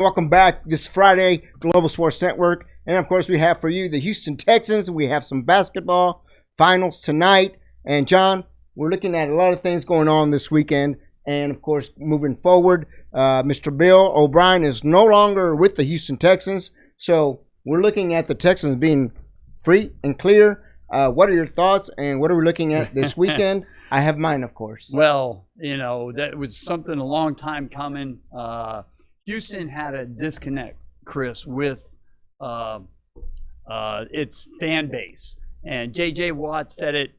Welcome back this Friday, Global Sports Network. And of course, we have for you the Houston Texans. We have some basketball finals tonight. And John, we're looking at a lot of things going on this weekend. And of course, moving forward, Mr. Bill O'Brien is no longer with the Houston Texans. So we're looking at the Texans being free and clear. What are your thoughts, and what are we looking at this weekend? I have mine, of course. Well, that was something a long time coming. Houston had a disconnect, Chris, with its fan base. And J.J. Watt said it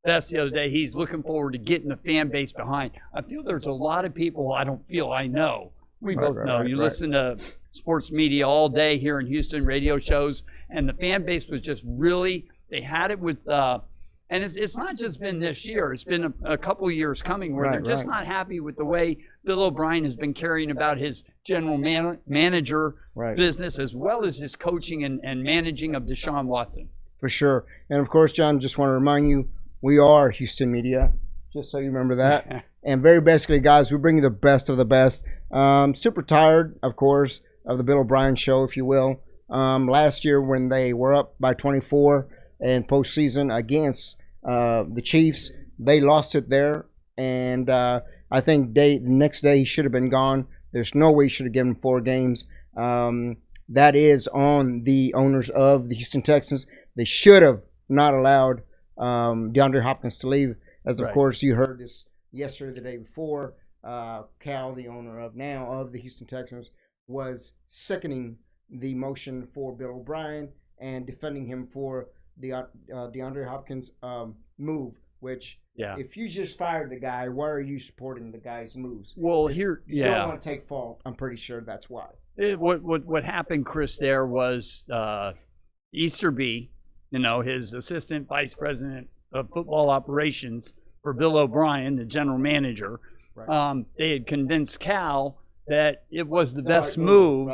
best the other day. He's looking forward to getting the fan base behind. I feel there's a lot of people, I know. We both know. You listen to sports media all day here in Houston, radio shows, and the fan base was just really, they had it with and it's not just been this year. It's been a couple years coming where they're just not happy with the way Bill O'Brien has been carrying about his general manager business, as well as his coaching and managing of Deshaun Watson. For sure. And, of course, John, just want to remind you, we are Houston Media, just so you remember that. And very basically, guys, we bring you the best of the best. Super tired, of course, of the Bill O'Brien show, if you will. Last year when they were up by 24 in postseason against the Chiefs, they lost it there. And I think the next day he should have been gone. There's no way he should have given 4 games. That is on the owners of the Houston Texans. They should have not allowed DeAndre Hopkins to leave. As, of course, you heard this yesterday, the day before. Cal, the owner of the Houston Texans, was seconding the motion for Bill O'Brien and defending him for the DeAndre Hopkins move, which if you just fired the guy, why are you supporting the guy's moves? Well, you don't want to take fault. I'm pretty sure that's why. What happened, Chris, there was Easterby, his assistant vice president of football operations for Bill O'Brien, the general manager. They had convinced Cal that it was the best move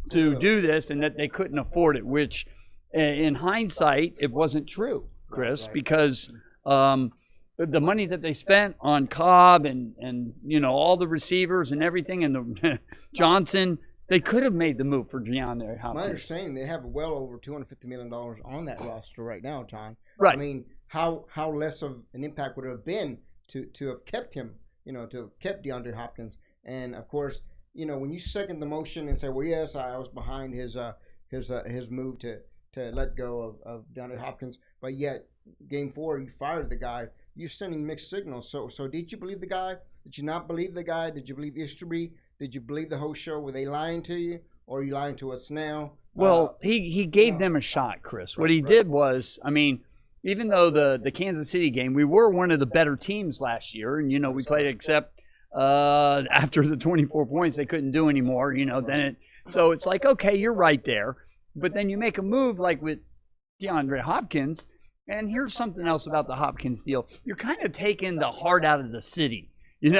to do this and that they couldn't afford it, which in hindsight, it wasn't true, Chris, because the money that they spent on Cobb and all the receivers and everything and the Johnson, they could have made the move for DeAndre Hopkins. My understanding, they have well over $250 million on that roster right now, John. Right. I mean, how less of an impact would it have been to have kept him, to have kept DeAndre Hopkins? And, of course, when you second the motion and say, well, yes, I was behind his move to let go of DeAndre Hopkins, but yet game 4 you fired the guy. You're sending mixed signals. So did you believe the guy? Did you not believe the guy? Did you believe Easterby? Did you believe the whole show? Were they lying to you, or are you lying to us now? Well, he gave them a shot, Chris. What he did was, even though the Kansas City game, we were one of the better teams last year, and we played except after the 24 points they couldn't do anymore. So it's like, okay, you're right there. But then you make a move like with DeAndre Hopkins, and here's something else about the Hopkins deal. You're kind of taking the heart out of the city. You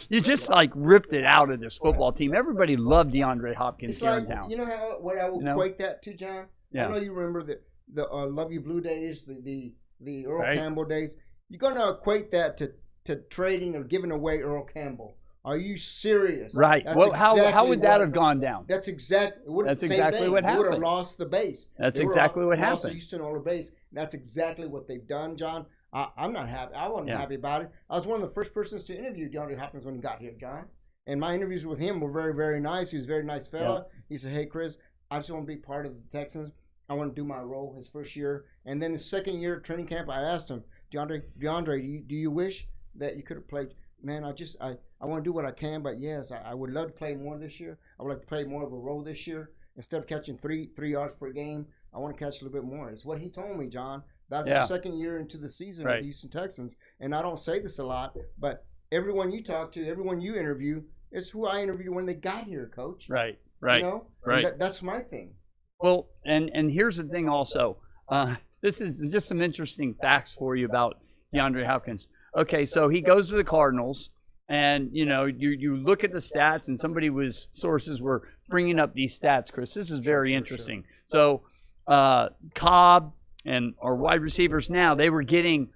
just ripped it out of this football team. Everybody loved DeAndre Hopkins here in town. You know what I would equate that to, John? Yeah. I know you remember the Love You Blue days, the Earl Campbell days. You're going to equate that to trading or giving away Earl Campbell. Are you serious? Right. Well, how would that have gone down? That's exactly what happened. They would have lost the base. That's exactly what happened. Lost the Houston Oilers base. That's exactly what they've done, John. I'm not happy. I wasn't happy about it. I was one of the first persons to interview DeAndre Hopkins when he got here, John. And my interviews with him were very, very nice. He was a very nice fella. Yeah. He said, hey, Chris, I just want to be part of the Texans. I want to do my role his first year. And then his second year at training camp, I asked him, DeAndre, do you wish that you could have played? Man, I want to do what I can, but yes, I would love to play more this year. I would like to play more of a role this year. Instead of catching three yards per game, I want to catch a little bit more. It's what he told me, John. That's the second year into the season with the Houston Texans. And I don't say this a lot, but everyone you talk to, everyone you interview, it's who I interviewed when they got here, Coach. Right. Right. That's my thing. Well, and here's the thing also. This is just some interesting facts for you about DeAndre Hopkins. Okay, so he goes to the Cardinals, and you look at the stats, and sources were bringing up these stats, Chris. This is very interesting. Sure. So Cobb and our wide receivers now, they were getting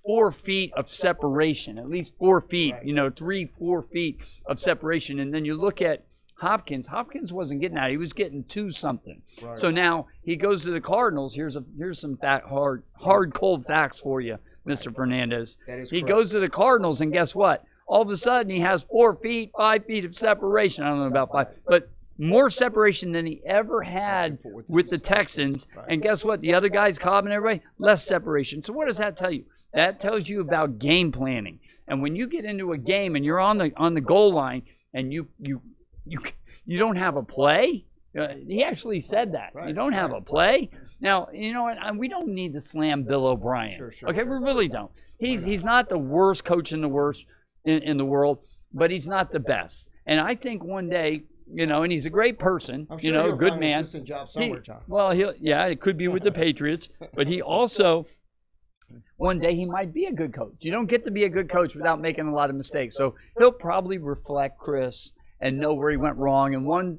4 feet of separation, at least 4 feet, 3-4 feet of separation. And then you look at Hopkins wasn't getting that. He was getting 2 something. Right. So now he goes to the Cardinals. Here's some hard cold facts for you, Mr. Fernandez. That is He correct. goes to the Cardinals, and guess what? All of a sudden, he has 4 feet, 5 feet of separation. I don't know about 5, but more separation than he ever had with the Texans. And guess what? The other guys, Cobb and everybody, less separation. So what does that tell you? That tells you about game planning. And when you get into a game and you're on the goal line and you don't have a play, he actually said that. Right, you don't have a play. Now, you know what? We don't need to slam Bill O'Brien. Sure, Okay, sure. we really don't. He's not the worst coach in the world, but he's not the best. And I think one day, you know, and he's a great person, I'm sure you know, he'll good find an man. assistant job somewhere, John. It could be with the Patriots, but he also, one day he might be a good coach. You don't get to be a good coach without making a lot of mistakes. So he'll probably reflect Chris and know where he went wrong. And one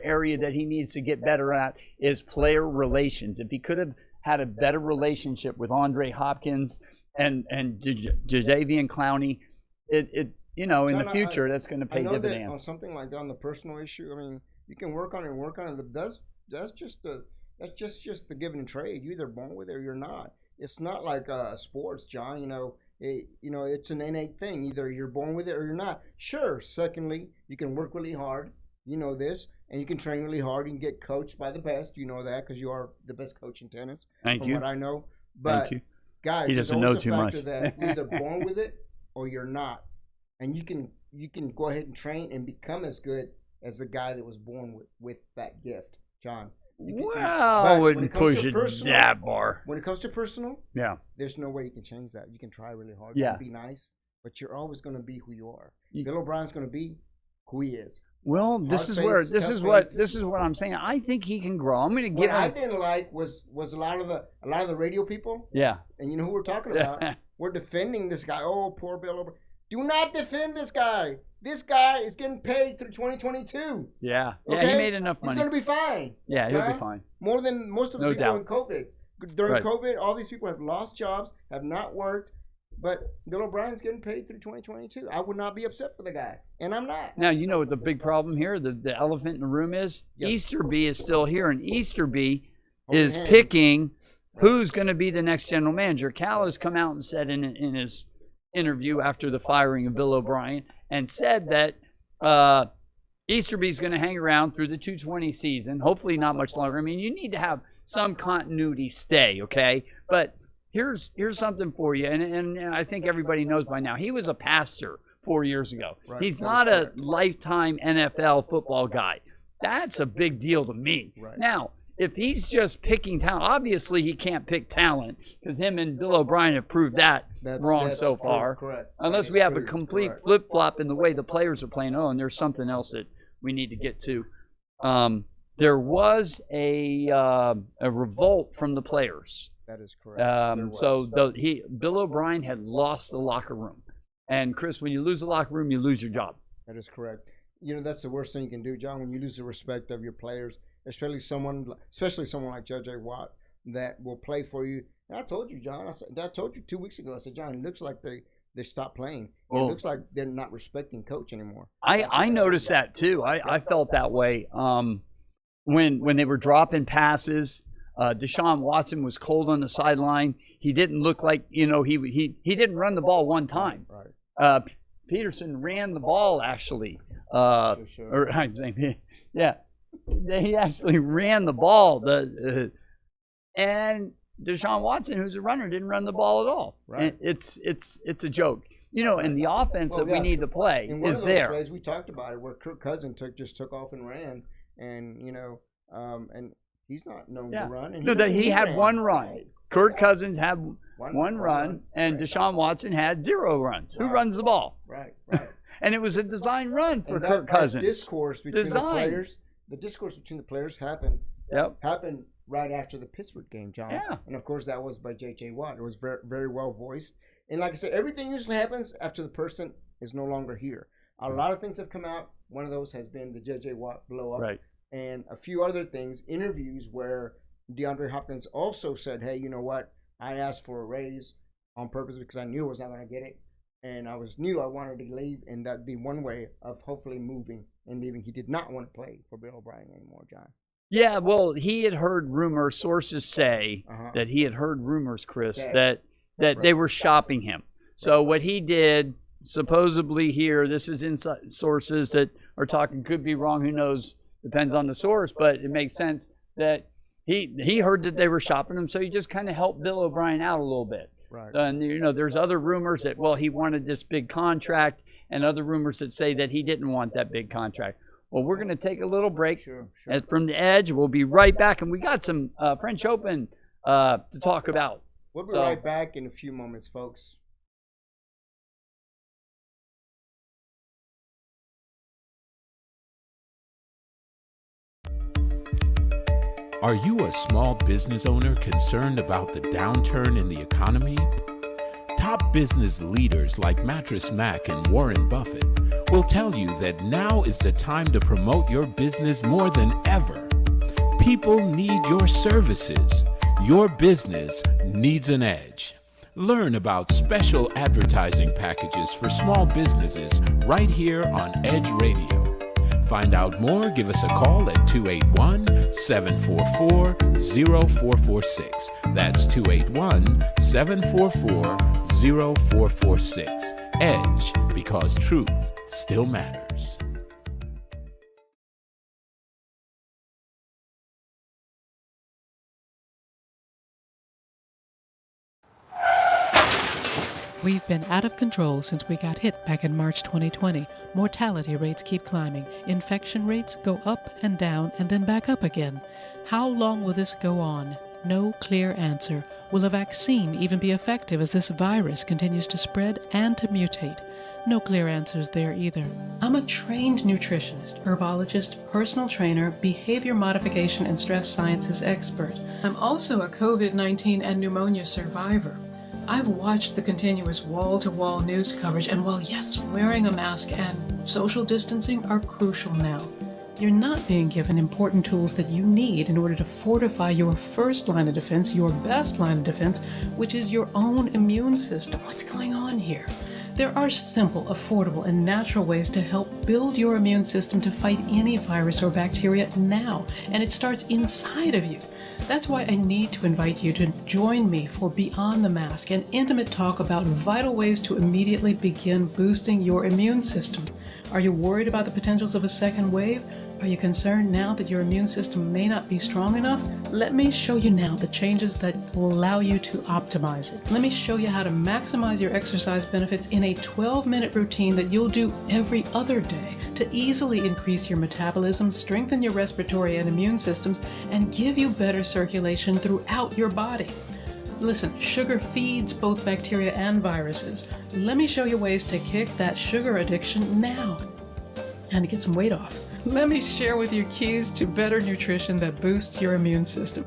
area that he needs to get better at is player relations. If he could have had a better relationship with Andre Hopkins and Jadeveon Clowney, it you know, in John, the future, that's going to pay I know that on dividends. something like that, on the personal issue, I mean, you can work on it, but that's just the give and trade. You're either born with it or you're not. It's not like sports, John. You know, it's an innate thing. Either you're born with it or you're not. Sure. Secondly, you can work really hard. You know this, and you can train really hard. You can get coached by the best. You know that because you are the best coach in tennis. Thank from you. what I know. But Thank you. guys, He there's doesn't know always a too factor much. that you're either born with it or you're not. And you can go ahead and train and become as good as the guy that was born with that gift, John. Well, I wouldn't push it that far. When it comes to personal, Yeah. there's no way you can change that. You can try really hard. Yeah. You can be nice, but you're always going to be who you are. You- Bill O'Brien's going to be who he is. Well, this is what I'm saying. I think he can grow. I'm going to give What I him. didn't like was a lot of the radio people, Yeah. and you know who we're talking about. We're defending this guy. Oh, poor Bill O'Brien. Do not defend this guy. This guy is getting paid through 2022. Yeah. Yeah. Okay? He made enough He's money. going to be fine. Yeah, he'll be John? fine. More than most of the No people doubt. in COVID. During Right. COVID, all these people have lost jobs, have not worked, but Bill O'Brien's getting paid through 2022. I would not be upset for the guy, and I'm not. Now, you know what the big problem here, the elephant in the room is? Yes. Easterby is still here, and Easterby Holding is hands. picking who's going to be the next general manager. Cal has come out and said in his interview after the firing of Bill O'Brien and said that Easterby's going to hang around through the 220 season, hopefully not much longer. I mean, you need to have some continuity stay, okay? But here's something for you, and I think everybody knows by now. He was a pastor 4 years ago. Right, He's that not is a correct. lifetime NFL football guy. That's a big deal to me. Right. Now, if he's just picking talent, obviously he can't pick talent because him and Bill O'Brien have proved that wrong That's so part- far. Correct. Unless That we is have a correct. complete Correct. flip-flop in the way the players are playing. Oh, and there's something else that we need to get to. There was a revolt from the players. That is correct. There So was. Bill O'Brien had lost the locker room. And Chris, when you lose the locker room, you lose your job. That is correct. You know, that's the worst thing you can do, John, when you lose the respect of your players, especially someone like J.J. Watt that will play for you. And I told you, John, I told you 2 weeks ago, I said, John, it looks like they stopped playing. It Oh. looks like they're not respecting coach anymore. I noticed that too. I felt that way when they were dropping passes. Deshaun Watson was cold on the sideline. He didn't look like, you know, he didn't run the ball one time. Right. Peterson ran the ball actually. Sure. Or I'm saying, yeah, he actually ran the ball. And Deshaun Watson, who's a runner, didn't run the ball at all. Right. And it's a joke. You know, and the offense Well, that we yeah. need to play In one is of those there. plays, we talked about it, where Kirk Cousins just took off and ran, and you know, and he's not known Yeah. to run. And No, that he had ran. one run. Right. Kirk Cousins had one run, run, and right. Deshaun Watson had 0 runs. Who Right. runs the ball? Right. And it was a design run for And Kirk that Cousins. discourse between Design. the players, happened Yep. right after the Pittsburgh game, John. Yeah. And of course, that was by J.J. Watt. It was very, very well voiced. And like I said, everything usually happens after the person is no longer here. A lot of things have come out. One of those has been the J.J. Watt blow up. Right. And a few other things, interviews where DeAndre Hopkins also said, hey, you know what? I asked for a raise on purpose because I knew I was not going to get it. And I knew I wanted to leave, and that'd be one way of hopefully moving and even he did not want to play for Bill O'Brien anymore, John. Yeah, well, he had heard rumors, sources say that he had heard rumors, Chris, that they were shopping him. So what he did, supposedly here, this is inside sources that are talking, could be wrong, who knows, depends on the source, but it makes sense that he heard that they were shopping him, so he just kind of helped Bill O'Brien out a little bit. Right. And, there's other rumors that, well, he wanted this big contract, and other rumors that say that he didn't want that big contract. Well, we're going to take a little break. Sure. And from the Edge, we'll be right back, and we got some French Open to talk about. We'll be right back in a few moments, folks. Are you a small business owner concerned about the downturn in the economy? Top business leaders like Mattress Mac and Warren Buffett will tell you that now is the time to promote your business more than ever. People need your services. Your business needs an edge. Learn about special advertising packages for small businesses right here on Edge Radio. Find out more, give us a call at 281-744-0446. That's 281-744-0446. Edge, because truth still matters. We've been out of control since we got hit back in March 2020. Mortality rates keep climbing. Infection rates go up and down and then back up again. How long will this go on? No clear answer. Will a vaccine even be effective as this virus continues to spread and to mutate? No clear answers there either. I'm a trained nutritionist, herbologist, personal trainer, behavior modification and stress sciences expert. I'm also a COVID-19 and pneumonia survivor. I've watched the continuous wall-to-wall news coverage, and while yes, wearing a mask and social distancing are crucial now, you're not being given important tools that you need in order to fortify your first line of defense, your best line of defense, which is your own immune system. What's going on here? There are simple, affordable, and natural ways to help build your immune system to fight any virus or bacteria now, and it starts inside of you. That's why I need to invite you to join me for Beyond the Mask, an intimate talk about vital ways to immediately begin boosting your immune system. Are you worried about the potentials of a second wave? Are you concerned now that your immune system may not be strong enough? Let me show you now the changes that will allow you to optimize it. Let me show you how to maximize your exercise benefits in a 12-minute routine that you'll do every other day to easily increase your metabolism, strengthen your respiratory and immune systems, and give you better circulation throughout your body. Listen, sugar feeds both bacteria and viruses. Let me show you ways to kick that sugar addiction now and to get some weight off. Let me share with you keys to better nutrition that boosts your immune system.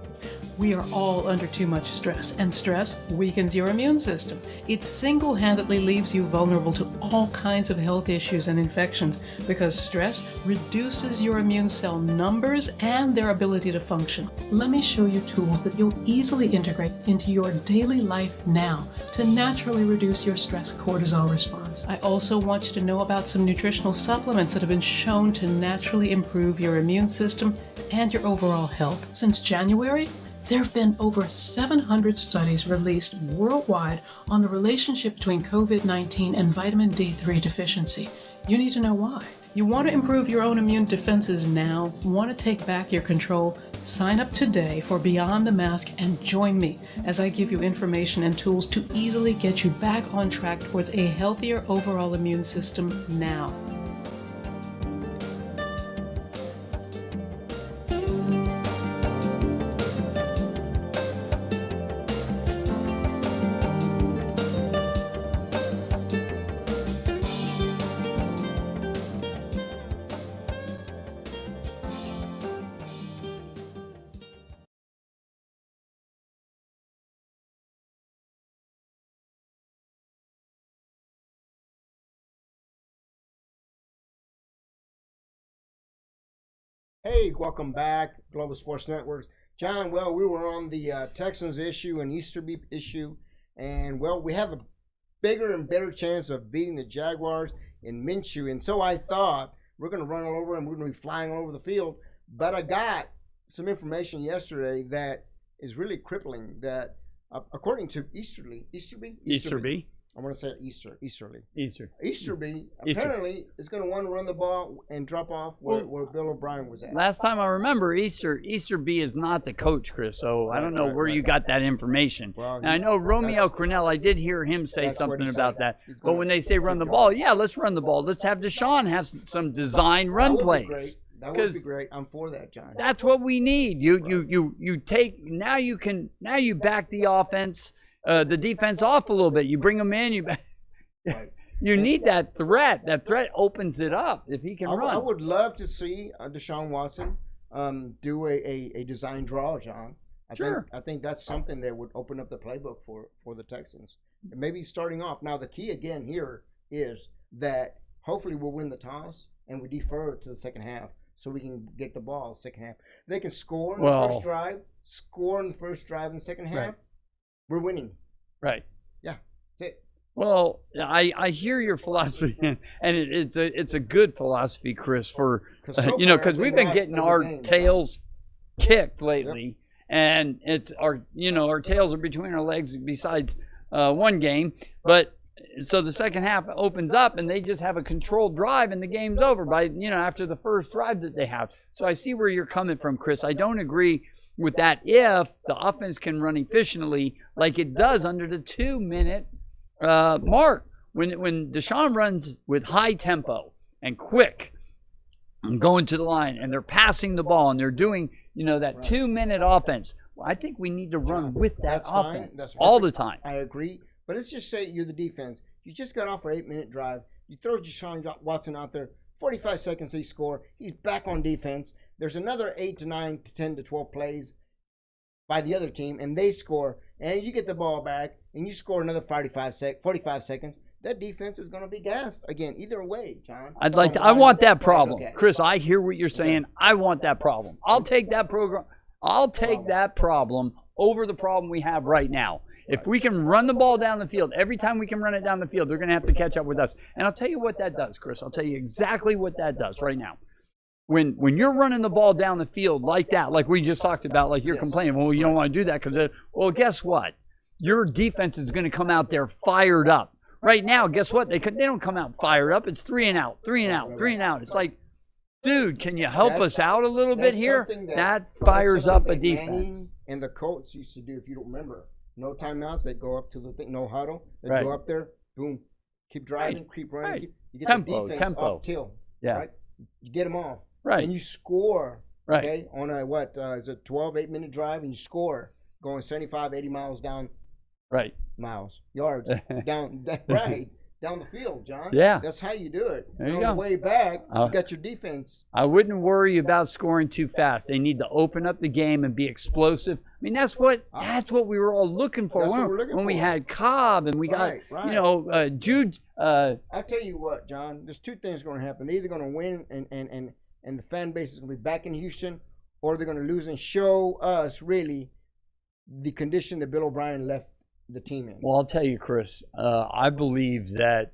We are all under too much stress, and stress weakens your immune system. It single-handedly leaves you vulnerable to all kinds of health issues and infections because stress reduces your immune cell numbers and their ability to function. Let me show you tools that you'll easily integrate into your daily life now to naturally reduce your stress cortisol response. I also want you to know about some nutritional supplements that have been shown to naturally improve your immune system and your overall health. Since January, there have been over 700 studies released worldwide on the relationship between COVID-19 and vitamin D3 deficiency. You need to know why. You want to improve your own immune defenses now, want to take back your control? Sign up today for Beyond the Mask and join me as I give you information and tools to easily get you back on track towards a healthier overall immune system now. Hey, welcome back, Global Sports Networks. John, well, we were on the Texans issue and Easterby issue, and, well, we have a bigger and better chance of beating the Jaguars in Minshew, and so I thought we're going to run all over and we're going to be flying all over the field. But I got some information yesterday that is really crippling. That according to Easterby, I want to say Easterby apparently is going to want to run the ball and drop off where Bill O'Brien was at. Last time I remember, Easterby is not the coach, Chris, so I don't know where you got that information. Well, and I know Romeo Crennel, I did hear him say something about that. But when they say run the ball, yeah, let's run the ball. Let's have Deshaun have some design run plays. That would be great. I'm for that, John. That's what we need. You back the offense, the defense off a little bit. You bring them in. You need that threat. That threat opens it up if he can run. I would love to see Deshaun Watson do a design draw, John. I think that's something that would open up the playbook for the Texans. And maybe starting off. Now, the key again here is that hopefully we'll win the toss and we defer to the second half so we can get the ball second half. They can score in the first drive, in the second half. We're winning. Right. Yeah, that's it. Well, I hear your philosophy, and it's a good philosophy, Chris. For because we've been getting our tails kicked lately, and it's our tails are between our legs. Besides one game, but so the second half opens up, and they just have a controlled drive, and the game's over by after the first drive that they have. So I see where you're coming from, Chris. I don't agree with that if the offense can run efficiently like it does under the 2-minute mark. When Deshaun runs with high tempo and quick and going to the line and they're passing the ball and they're doing that 2-minute offense, I think we need to run with that offense all the time. I agree. But let's just say you're the defense. You just got off an 8-minute drive. You throw Deshaun Watson out there. 45 seconds he score. He's back on defense. There's another 8 to 9 to 10 to 12 plays by the other team, and they score. And you get the ball back, and you score another 45 seconds. That defense is going to be gassed again. Either way, John. I want that problem, Chris. I hear what you're saying. I want that problem. I'll take that program. I'll take that problem over the problem we have right now. If we can run the ball down the field, every time we can run it down the field, they're going to have to catch up with us. And I'll tell you what that does, Chris. I'll tell you exactly what that does right now. When you're running the ball down the field like that, like we just talked about, like you're complaining, well, you don't want to do that because, well, guess what? Your defense is going to come out there fired up. Right now, guess what? They don't come out fired up. It's 3 and out, 3 and out, 3 and out. It's like, dude, can you help us out a little bit here? That fires up a defense. Manning and the Colts used to do, if you don't remember. No timeouts. They go up to the thing. No huddle. They go up there. Boom. Keep driving. Keep running. You get the defense off till. Yeah. Right? You get them off. Right. And you score. Right. Okay. On a is it 12 8-minute drive, and you score going 75, 80 miles down. Right. Yards down. Right. Down the field, John. Yeah. That's how you do it. There you go. go. On the way back, you got your defense. I wouldn't worry about scoring too fast. They need to open up the game and be explosive. I mean, that's what we were all looking for when we had Cobb and we got, Jude. I'll tell you what, John. There's two things going to happen. They're either going to win and the fan base is going to be back in Houston, or they're going to lose and show us really the condition that Bill O'Brien left the team in. Well, I'll tell you, Chris, I believe that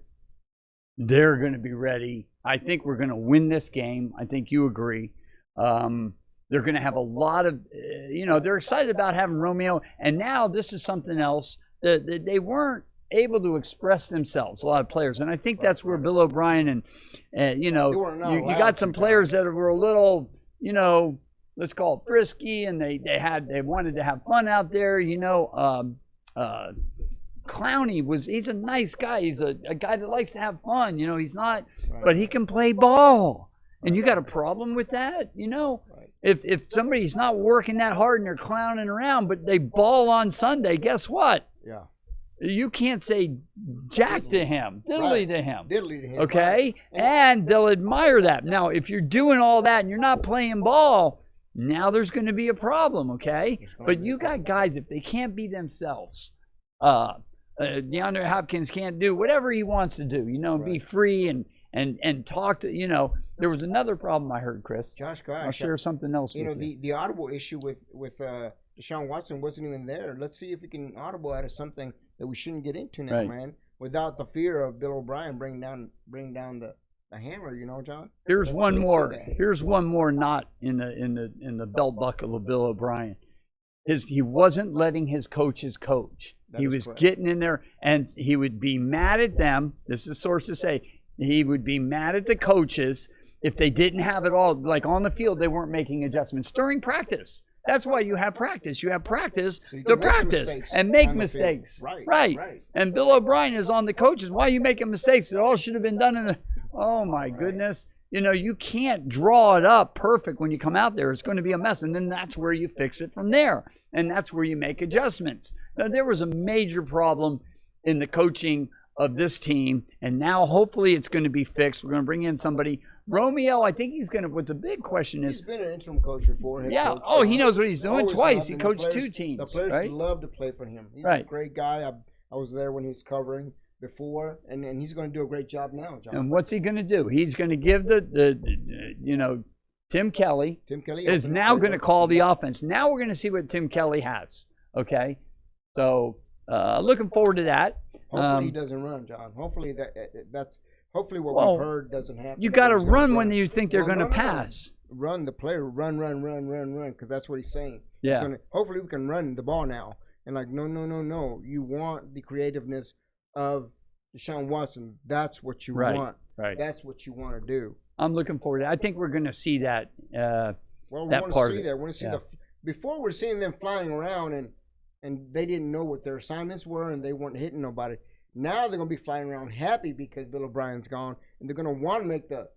they're going to be ready. I think we're going to win this game. I think you agree. They're going to have a lot of, they're excited about having Romeo. And now this is something else that they weren't able to express themselves, a lot of players. And I think that's where Bill O'Brien and you got some players that were a little, let's call it frisky, and they wanted to have fun out there, Clowney he's a nice guy. He's a guy that likes to have fun. He's not, but he can play ball. And you got a problem with that? If somebody's not working that hard and they're clowning around, but they ball on Sunday, guess what? Yeah. You can't say jack to him, diddly to him. Diddly to him. Okay? And they'll admire that. Now, if you're doing all that and you're not playing ball, now there's going to be a problem, okay? But you got guys, if they can't be themselves, DeAndre Hopkins can't do whatever he wants to do, be free and talk to, there was another problem I heard, Chris. Josh, gosh. I'll share something else with you. The audible issue with Deshaun Watson wasn't even there. Let's see if we can audible out of something that we shouldn't get into now, man, without the fear of Bill O'Brien bring down the a hammer, John. Here's Let's one see more. that. Here's one more knot in the belt buckle of Bill O'Brien. He wasn't letting his coaches coach. He was correct. getting in there, and he would be mad at them. This is sources say he would be mad at the coaches if they didn't have it all. Like on the field, they weren't making adjustments during practice. That's why you have practice. You have practice So you to can make practice mistakes and make on the field. mistakes. Right. And Bill O'Brien is on the coaches. Why are you making mistakes? It all should have been done in the. Oh my goodness. You can't draw it up perfect when you come out there. It's going to be a mess. And then that's where you fix it from there. And that's where you make adjustments. Now, there was a major problem in the coaching of this team. And now hopefully it's going to be fixed. We're going to bring in somebody. Romeo, I think he's going to, what the big question is. He's been an interim coach before. Head Yeah. coach, Oh, he knows what he's doing. always Twice. loved He him. coached The players- two teams. The players right? love to play for him. He's a Right. great guy. I was there when he was covering before, and he's going to do a great job now, John. And what's he going to do? He's going to give Tim Kelly Tim Kelly is now going to call the offense. Now we're going to see what Tim Kelly has. Okay, so looking forward to that. Hopefully he doesn't run, John. Hopefully that's hopefully what Well, we've heard doesn't happen. You got to He's gonna run when you think they're Well, going to no. pass. Run the player, run, because that's what he's saying. Yeah. Hopefully we can run the ball now. And like, no. You want the creativeness of Deshaun Watson. That's what you Right, want. right. That's what you want to do. I'm looking forward to it. I think we're going to see that. Well, we That want part to of see it. that. We want to see Yeah. before we're seeing them flying around and they didn't know what their assignments were and they weren't hitting nobody. Now they're going to be flying around happy because Bill O'Brien's gone, and they're going to want to make the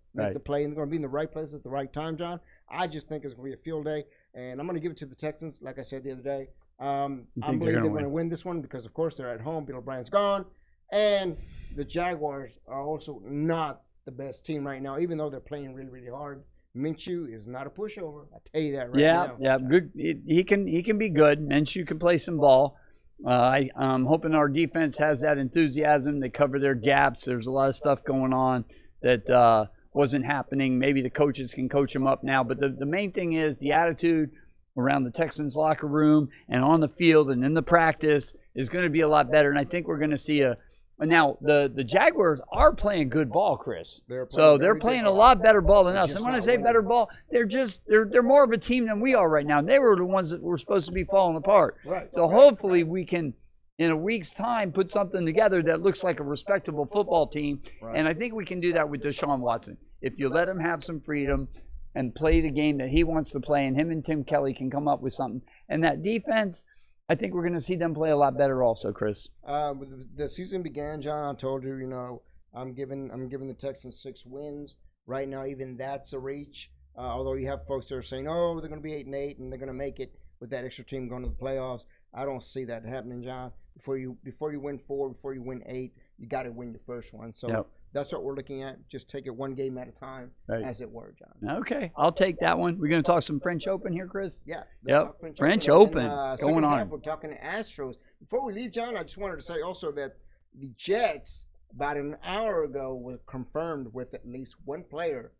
play, and they're going to be in the right place at the right time, John. I just think it's going to be a field day, and I'm going to give it to the Texans, like I said the other day. I believe they're going to win this one because, of course, they're at home. Bill O'Brien's gone, and the Jaguars are also not the best team right now, even though they're playing really, really hard. Minshew is not a pushover. I tell you that right now. Yeah, good. He can be good. Minshew can play some ball. I'm hoping our defense has that enthusiasm. They cover their gaps. There's a lot of stuff going on that wasn't happening. Maybe the coaches can coach them up now. But the main thing is the attitude around the Texans locker room and on the field and in the practice is going to be a lot better. And I think we're going to see now the Jaguars are playing good ball, Chris. They're playing a lot better ball than us. And when I say better ball, they're more of a team than we are right now. They were the ones that were supposed to be falling apart. Right. So hopefully we can, in a week's time, put something together that looks like a respectable football team. Right. And I think we can do that with Deshaun Watson. If you let him have some freedom and play the game that he wants to play, and him and Tim Kelly can come up with something. And that defense, I think we're going to see them play a lot better also, Chris. The season began, John. I told you, I'm giving the Texans 6 wins. Right now, even that's a reach. Although you have folks that are saying, oh, they're going to be 8-8 and they're going to make it with that extra team going to the playoffs. I don't see that happening, John. Before you win 4, before you win 8, you got to win your first one. So that's what we're looking at. Just take it one game at a time, as it were, John. Okay, I'll take that one. We're going to talk some French Open here, Chris? Yeah. Yep. French Open And, going on. Half, we're talking Astros. Before we leave, John, I just wanted to say also that the Jets, about an hour ago, were confirmed with at least one player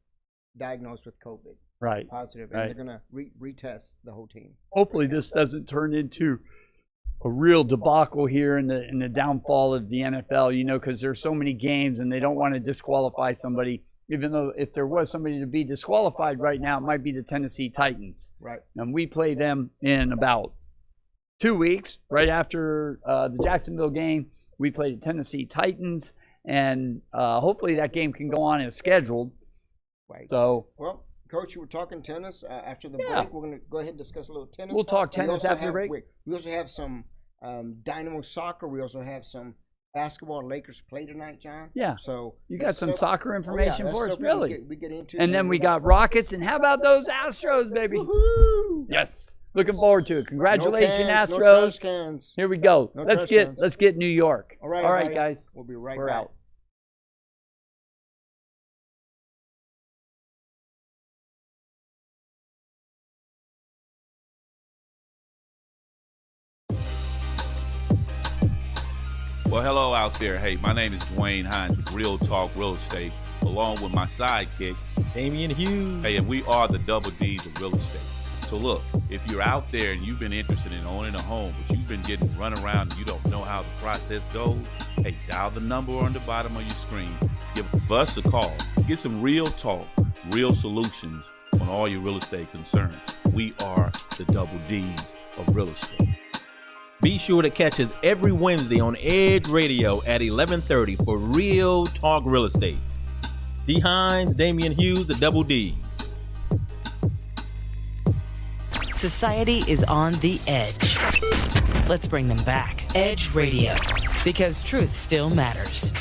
diagnosed with COVID. Right. Positive. And they're going to retest the whole team. Hopefully this doesn't turn into a real debacle here in the downfall of the NFL, because there's so many games and they don't want to disqualify somebody, even though if there was somebody to be disqualified right now, it might be the Tennessee Titans. Right. And we play them in about 2 weeks, right after the Jacksonville game. We play the Tennessee Titans, and hopefully that game can go on as scheduled. Right. So, well, Coach, you were talking tennis. After the break, we're going to go ahead and discuss a little tennis. We'll talk tennis after the break. We also have some Dynamo soccer. We also have some basketball. Lakers play tonight, John. Yeah. So you got some soccer information for us, really? We get into. And then we got Rockets, and how about those Astros, baby? Woo-hoo! Yes. Looking forward to it. Congratulations, no cans, Astros. No trash cans. Here we go. No let's trash cans. get New York. All right, everybody. Guys. We'll be right We're back. out. Well, hello out there. Hey, my name is Dwayne Hines with Real Talk Real Estate, along with my sidekick, Damian Hughes. Hey, and we are the Double D's of real estate. So look, if you're out there and you've been interested in owning a home, but you've been getting run around and you don't know how the process goes, hey, dial the number on the bottom of your screen. Give us a call. Get some real talk, real solutions on all your real estate concerns. We are the Double D's of real estate. Be sure to catch us every Wednesday on Edge Radio at 11:30 for Real Talk Real Estate. D. Hines, Damian Hughes, the Double D's. Society is on the edge. Let's bring them back. Edge Radio, because truth still matters.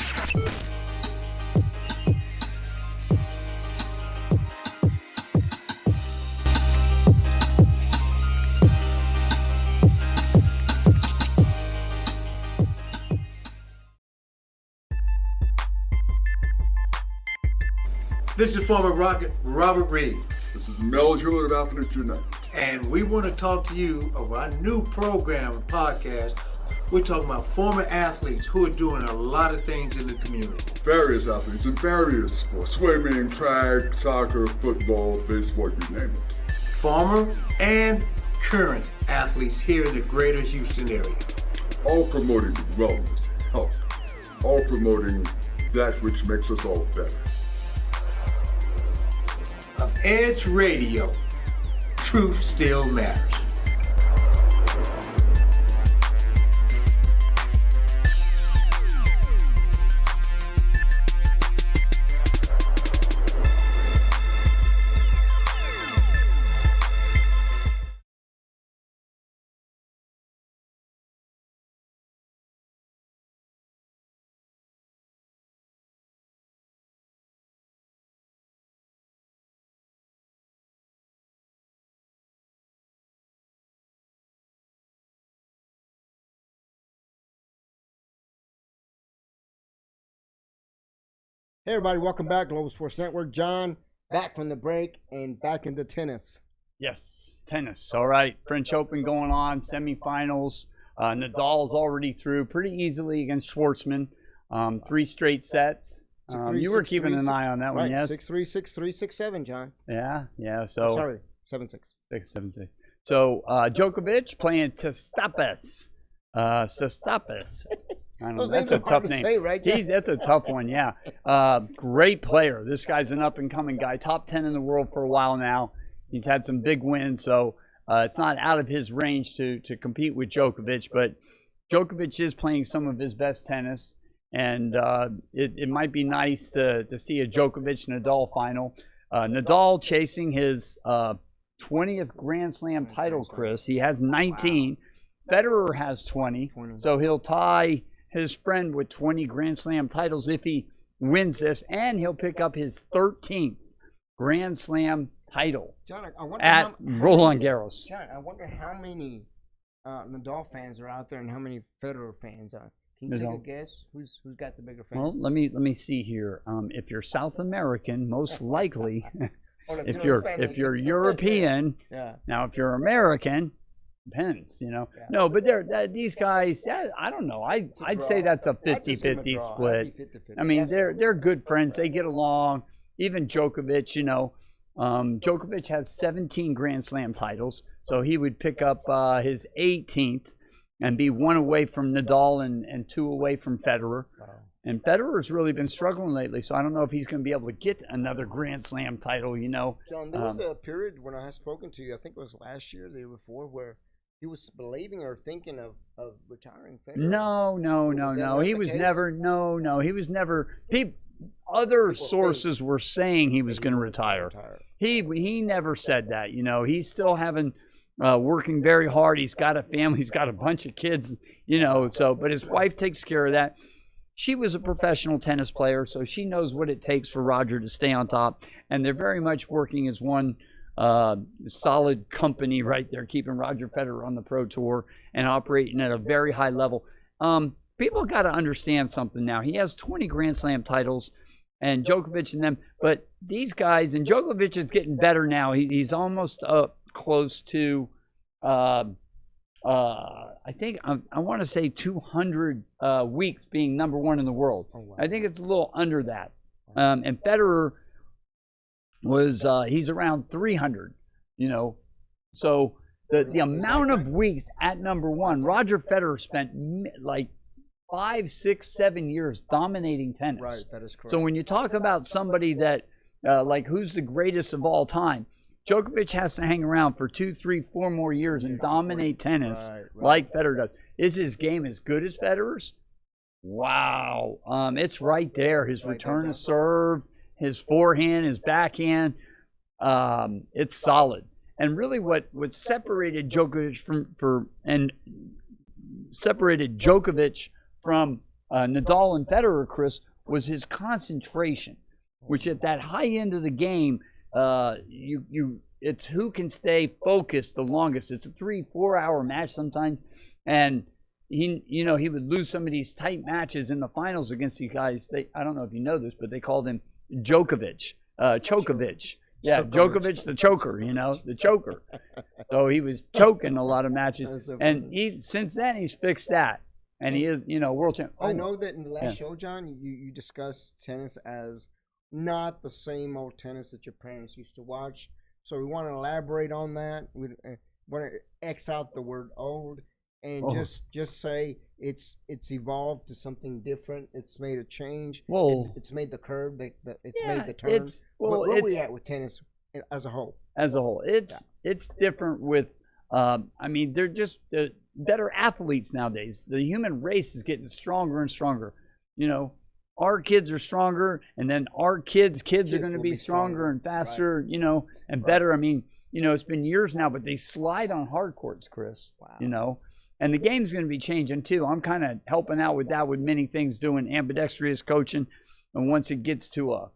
This is former Rocket Robert Reed. This is Mel Hewitt of Athletes United. And we want to talk to you about our new program and podcast. We're talking about former athletes who are doing a lot of things in the community. Various athletes in various sports. Swimming, track, soccer, football, baseball, you name it. Former and current athletes here in the greater Houston area. All promoting wellness, health. All promoting that which makes us all better. Of Edge Radio, truth still matters. Hey everybody, welcome back, Global Sports Network. John, back from the break and back into tennis. Yes, tennis. All right, French Open going on, semifinals. Nadal's already through pretty easily against Schwartzman. 3 straight sets. You were keeping an eye on that one, yes? 6-3, 6-3, 6-7, John. Yeah. So sorry, 7-6. 6-7-6. So Djokovic playing Tsitsipas. Tsitsipas. I don't know. That's a tough name. Say, right? That's a tough one, yeah. Great player. This guy's an up-and-coming guy. Top 10 in the world for a while now. He's had some big wins, so it's not out of his range to compete with Djokovic. But Djokovic is playing some of his best tennis, and it might be nice to see a Djokovic-Nadal final. Nadal chasing his 20th Grand Slam title, Chris. He has 19. Wow. Federer has 20, so he'll tie his friend with 20 Grand Slam titles if he wins this, and he'll pick up his 13th Grand Slam title John, I wonder at Roland Garros. John, I wonder how many Nadal fans are out there and how many Federer fans are. Can you take a guess? Who's got the bigger fans? Well, let me see here. If you're South American, most likely. if you're European, yeah. Now if you're American. Depends, you know. Yeah. No, but these guys, I don't know. I'd say that's a 50-50 split. I mean, they're good friends. They get along. Even Djokovic, you know. Djokovic has 17 Grand Slam titles, so he would pick up his 18th and be 1 away from Nadal and 2 away from Federer. Wow. And Federer's really been struggling lately, so I don't know if he's going to be able to get another Grand Slam title, you know. John, there was a period when I had spoken to you, I think it was last year, the year before, where he was believing or thinking of retiring Federer. No. He was never. Other sources were saying he was going to retire. He never said that. You know, he's still working very hard. He's got a family. He's got a bunch of kids. You know, but his wife takes care of that. She was a professional tennis player, so she knows what it takes for Roger to stay on top. And they're very much working as one solid company right there, keeping Roger Federer on the pro tour and operating at a very high level. People got to understand something now. He has 20 Grand Slam titles, and Djokovic and them, but these guys, and Djokovic is getting better now. He's almost close to, I think, I want to say 200 weeks being number 1 in the world. Oh, wow. I think it's a little under that. And Federer was he's around 300, you know. So the amount of weeks at number one, Roger Federer spent like 5, 6, 7 years dominating tennis. Right, that is correct. So when you talk about somebody that, like who's the greatest of all time, Djokovic has to hang around for 2, 3, 4 more years and dominate tennis like Federer does. Is his game as good as Federer's? Wow. It's right there. His return to serve, his forehand, his backhand, it's solid. And really what separated Djokovic from Nadal and Federer, Chris, was his concentration, which at that high end of the game, it's who can stay focused the longest. It's a 3-4 hour match sometimes, and he would lose some of these tight matches in the finals against these guys. I don't know if you know this, but they called him Chokovic. Yeah, Djokovic the choker, the choker. So he was choking a lot of matches, and since then he's fixed that, and he is, world champion. I know that in the last show, John, you discussed tennis as not the same old tennis that your parents used to watch. So we want to elaborate on that. We want to X out the word old and just say it's evolved to something different. It's made a change. It's made the curve. It's made the turn. Where are we at with tennis as a whole? As a whole, it's different with. They're just better athletes nowadays. The human race is getting stronger and stronger. Our kids are stronger, and then our kids are going to be stronger and faster, and better. It's been years now, but they slide on hard courts, Chris. Wow. And the game's going to be changing too. I'm kind of helping out with that with many things, doing ambidextrous coaching, and once it gets to a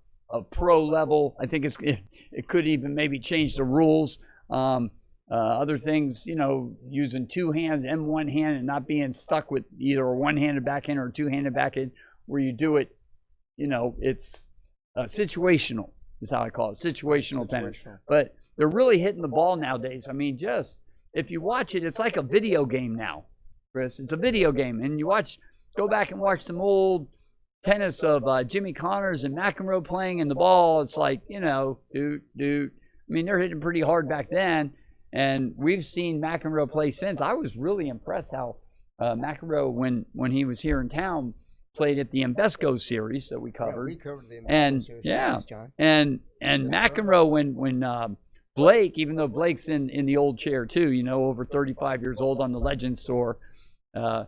pro level, I think it could even maybe change the rules. Other things, using 2 hands and 1 hand and not being stuck with either a one-handed backhand or a two-handed backhand, where you do it, it's situational is how I call it, situational tennis. But they're really hitting the ball nowadays. If you watch it, it's like a video game now, Chris. It's a video game, and go back and watch some old tennis of Jimmy Connors and McEnroe playing, and the ball, it's like, they're hitting pretty hard back then. And we've seen McEnroe play since. I was really impressed how McEnroe, when he was here in town, played at the Invesco series that we covered. Yeah, we covered the Invesco series, John. And McEnroe, when Blake, even though Blake's in the old chair too, over 35 years old on the Legends Tour, they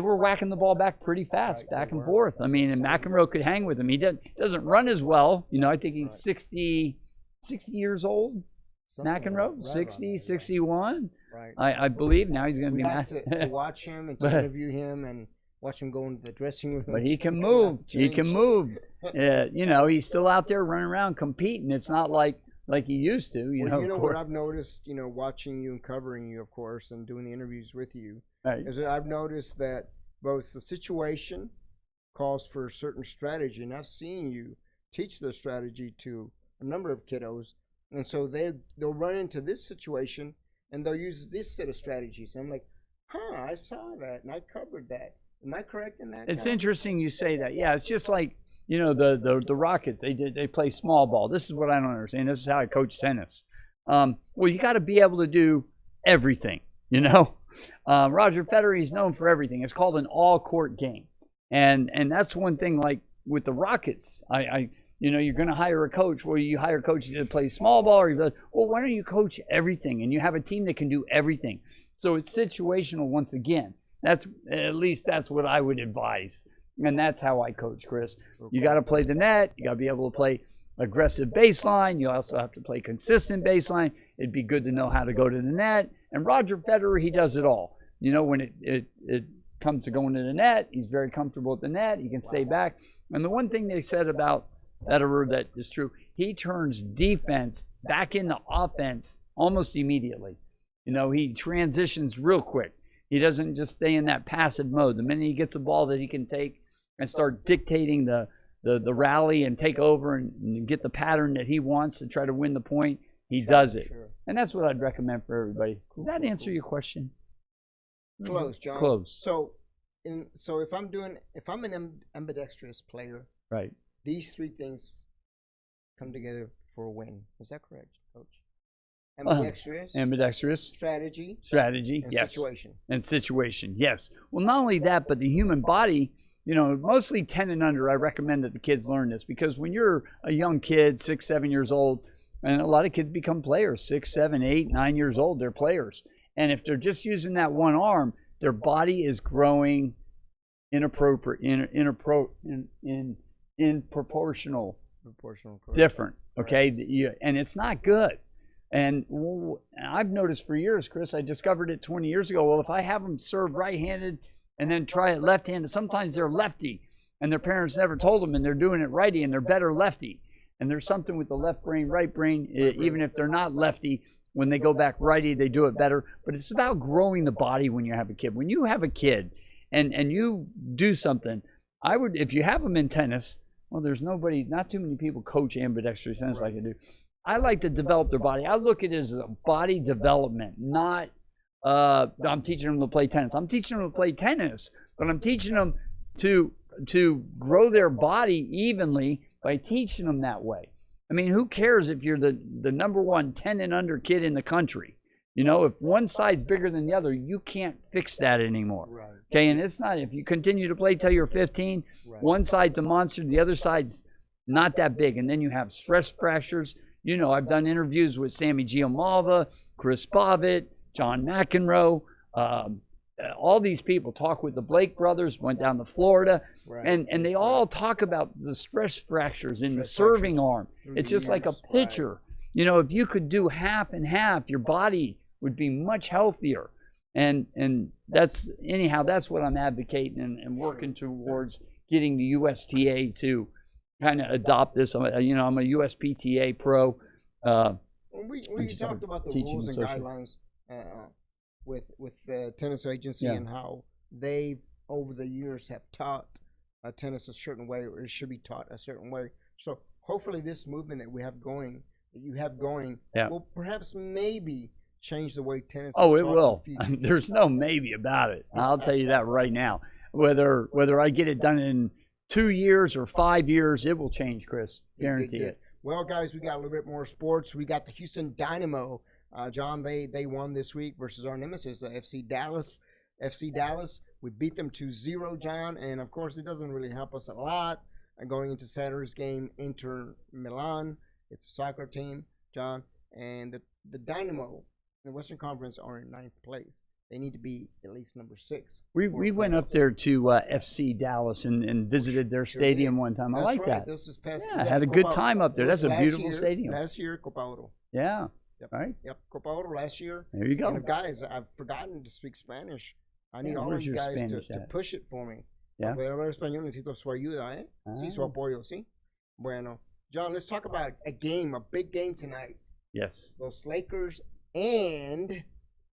were whacking the ball back pretty fast, back and forth. And McEnroe could hang with him. He doesn't run as well. I think he's 60 years old. McEnroe, 60, 61. Right. I believe now he's going to be to watch him and to interview him and watch him go into the dressing room. But he can move. He can move. He's still out there running around competing. It's not like he used to. What I've noticed, watching you and covering you, of course, and doing the interviews with you, is that I've noticed that both the situation calls for a certain strategy, and I've seen you teach the strategy to a number of kiddos. And so they'll run into this situation and they'll use this set of strategies. And I'm like, I saw that and I covered that. Am I correct in that? It's interesting you say that. Yeah, it's just like, the Rockets, they play small ball. This is what I don't understand. This is how I coach tennis. You got to be able to do everything, Roger Federer, he's known for everything. It's called an all-court game. And that's one thing, like with the Rockets, you're going to hire a coach. Well, you hire a coach to play small ball, or why don't you coach everything? And you have a team that can do everything. So it's situational once again. That's what I would advise. And that's how I coach, Chris. Okay. You got to play the net. You got to be able to play aggressive baseline. You also have to play consistent baseline. It'd be good to know how to go to the net. And Roger Federer, he does it all. When it comes to going to the net, he's very comfortable at the net. He can stay back. And the one thing they said about Federer that is true, he turns defense back into offense almost immediately. He transitions real quick. He doesn't just stay in that passive mode. The minute he gets a ball that he can take and start dictating the rally and take over and get the pattern that he wants to try to win the point, he does it. Sure. And that's what I'd recommend for everybody. Does that answer your question? Close, John. Close. So if I'm an ambidextrous player, right, these 3 things come together for a win. Is that correct, Coach? ambidextrous, strategy, and yes, situation. and situation, yes. Well, not only that, but the human body, mostly 10 and under, I recommend that the kids learn this, because when you're a young kid, 6, 7 years old, and a lot of kids become players, 6, 7, 8, 9 years old, they're players. And if they're just using that one arm, their body is growing in proportional, different, okay? Right. And it's not good. And I've noticed for years, Chris, I discovered it 20 years ago. Well, if I have them serve right-handed and then try it left-handed, sometimes they're lefty and their parents never told them, and they're doing it righty and they're better lefty. And there's something with the left brain, right brain, even if they're not lefty, when they go back righty, they do it better. But it's about growing the body when you have a kid. When you have a kid and you do something, I would, if you have them in tennis, well, not too many people coach ambidextrous tennis like I do. I like to develop their body. I look at it as a body development, not I'm teaching them to play tennis. I'm teaching them to play tennis, but I'm teaching them to grow their body evenly by teaching them that way. I mean, who cares if you're the number one 10 and under kid in the country? If one side's bigger than the other, you can't fix that anymore. Right. Okay, and it's not, if you continue to play till you're 15, right, one side's a monster, the other side's not that big, and then you have stress fractures. I've done interviews with Sammy Giamalva, Chris Bobbitt, John McEnroe, all these people talk with the Blake brothers, went down to Florida, right, and they all talk about the stress fractures in the serving arm. It's just like a pitcher. Right. If you could do half and half, your body would be much healthier. And that's what I'm advocating and working towards, getting the USTA to kind of adopt this. I'm a USPTA pro. We talked about the rules and guidelines with the tennis agency, and how they over the years have taught tennis a certain way, or it should be taught a certain way. So hopefully this movement that you have going will perhaps maybe change the way tennis is taught. It will. There's no maybe about it. I'll tell you that right now. Whether I get it done in 2 years or 5 years, it will change, Chris. Guarantee it. Well, guys, we got a little bit more sports. We got the Houston Dynamo. John, they won this week versus our nemesis, FC Dallas. FC Dallas, we beat them 2-0, John. And, of course, it doesn't really help us a lot going into Saturday's game, Inter Milan. It's a soccer team, John. And the Dynamo in the Western Conference are in 9th place. They need to be at least number 6. We went up there to FC Dallas and visited their stadium one time. I like that. This is past, I had a good time up there. That's a beautiful stadium. Last year, Copa Oro. Yeah. Yep. Right. Yep. Copa Oro last year. There you go. And guys, I've forgotten to speak Spanish. I need all of you guys to push it for me. Yeah. Para hablar español necesito su ayuda, ¿eh? Sí, su apoyo, ¿sí? Bueno, John, let's talk about a big game tonight. Yes. Los Lakers and...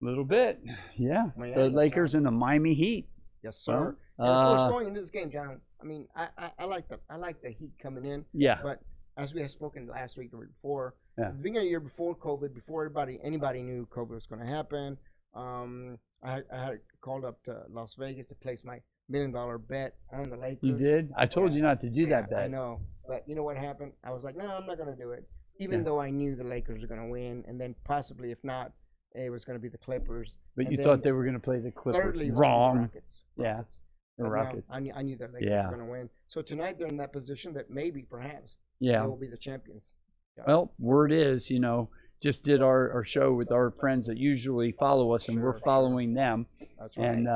Little bit, yeah. Miami, the Lakers and the Miami Heat. Yes, sir. And of course, going into this game, John, I mean, I like the Heat coming in. Yeah. But as we had spoken last week, the week before, at the beginning of the year before COVID, before anybody knew COVID was going to happen, I had called up to Las Vegas to place my $1 million bet on the Lakers. You did? I told you not to do that bet. I know, but you know what happened? I was like, no, I'm not going to do it, even though I knew the Lakers were going to win, and then possibly, if not, it was going to be the Clippers. But you thought they were going to play the Clippers. Thirdly, wrong. Rockets. Yeah. The Rockets. I knew the Lakers were going to win. So tonight they're in that position that maybe, perhaps, they will be the champions. Yeah. Well, word is, just did our show with our friends that usually follow us, and we're following them. That's right. And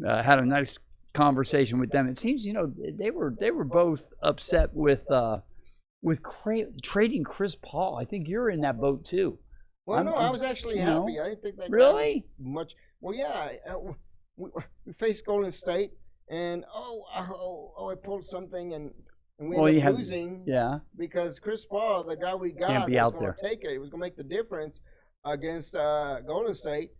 had a nice conversation with them. It seems, they were both upset with trading Chris Paul. I think you're in that boat too. Well, no, I was actually happy. I didn't think that really was much. Well, yeah, we faced Golden State, and I pulled something, and we ended up losing. Because Chris Paul, the guy we got, was going to take it. He was going to make the difference against Golden State.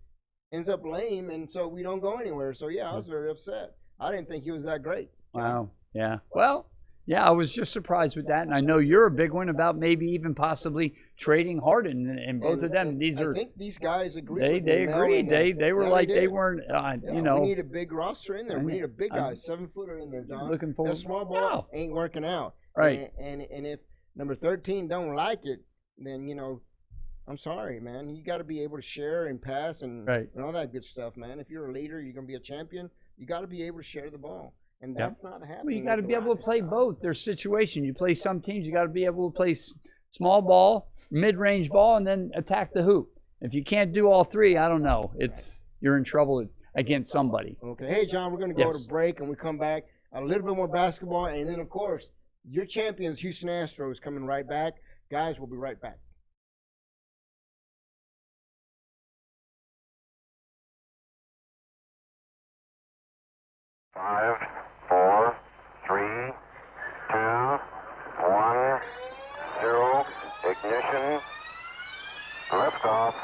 Ends up lame, and so we don't go anywhere. So I was very upset. I didn't think he was that great. Wow. Yeah. Well. Yeah, I was just surprised with that, and I know you're a big one about maybe even possibly trading Harden, and both of them. I think these guys agreed. They agreed. They were like they weren't. We need a big roster in there. We need a big guy, 7-footer in there, John. Looking forward. That small ball ain't working out. Right. And if number 13 don't like it, then I'm sorry, man. You got to be able to share and pass and all that good stuff, man. If you're a leader, you're gonna be a champion. You got to be able to share the ball, and that's not happening. Well, you got to be able to play both. There's situation. You play some teams. You got to be able to play small ball, mid-range ball, and then attack the hoop. If you can't do all three, I don't know. You're in trouble against somebody. Okay. Hey, John, we're gonna go to break, and we come back. A little bit more basketball, and then, of course, your champions, Houston Astros, coming right back. Guys, we'll be right back. Five, 4, 3, 2, 1, 0, ignition, liftoff.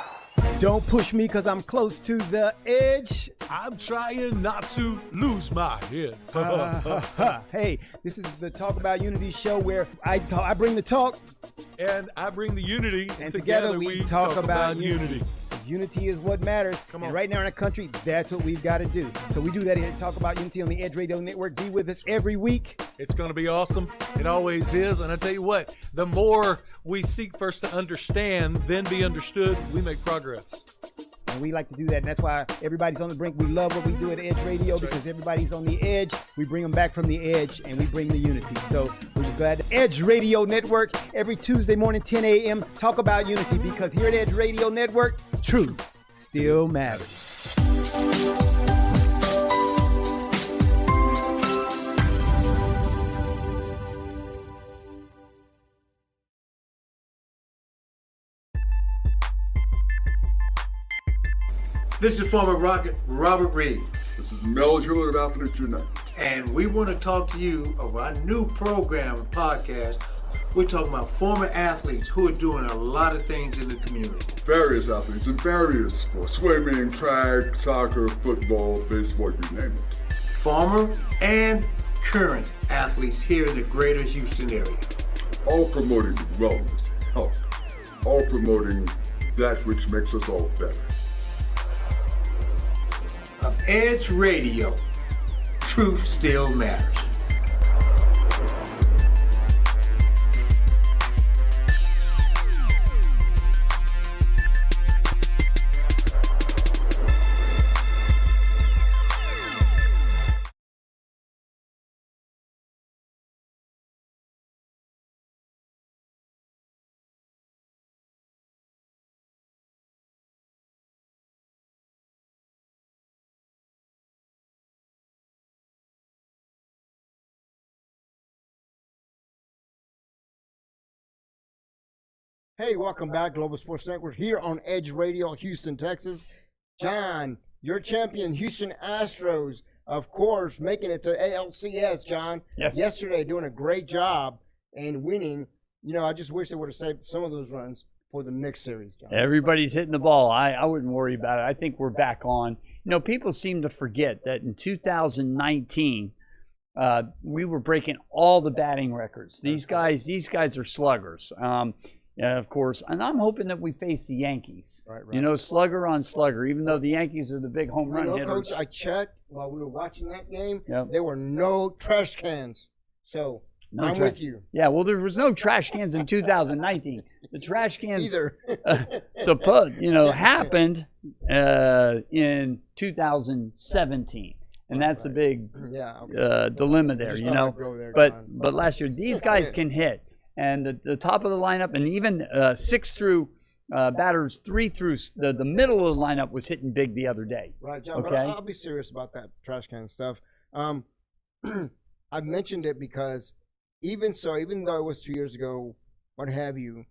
Don't push me because I'm close to the edge. I'm trying not to lose my head. Hey, this is the Talk About Unity show where I bring the talk. And I bring the unity. And together we talk about unity. Unity is what matters. Come on. And right now in our country, that's what we've got to do. So we do that here at Talk About Unity on the Edge Radio Network. Be with us every week. It's going to be awesome. It always is. And I tell you what, the more we seek first to understand, then be understood, we make progress. And we like to do that. And that's why everybody's on the brink. We love what we do at Edge Radio because everybody's on the edge. We bring them back from the edge and we bring the unity. So we're just glad to Edge Radio Network every Tuesday morning, 10 a.m. Talk about unity because here at Edge Radio Network, truth still matters. This is former Rocket Robert Reed. This is Mel Hewlett of Athletes United. And we want to talk to you about our new program and podcast. We're talking about former athletes who are doing a lot of things in the community. Various athletes in various sports. Swimming, track, soccer, football, baseball, you name it. Former and current athletes here in the greater Houston area. All promoting wellness, health. All promoting that which makes us all better. Of Edge Radio, truth still matters. Hey, welcome back, Global Sports Network, here on Edge Radio, Houston, Texas. John, your champion, Houston Astros, of course, making it to ALCS, John. Yes. Yesterday, doing a great job and winning. You know, I just wish they would have saved some of those runs for the next series, John. Everybody's hitting the ball. I wouldn't worry about it. I think we're back on. You know, people seem to forget that in 2019, we were breaking all the batting records. These guys are sluggers. Yeah, of course, and I'm hoping that we face the Yankees. Right. You know, slugger on slugger, even though the Yankees are the big home run hitters. Coach, I checked while we were watching that game. Yep. There were no trash cans. So I'm with you. Yeah, well, there was no trash cans in 2019. The trash cans either. happened in 2017. And that's the big dilemma there, you know. But last year, these guys can hit. And the top of the lineup, and even 6 through batters 3 through the middle of the lineup was hitting big the other day. Right, John. Okay? But I'll be serious about that trash can stuff. I've mentioned it because even though it was 2 years ago, what have you,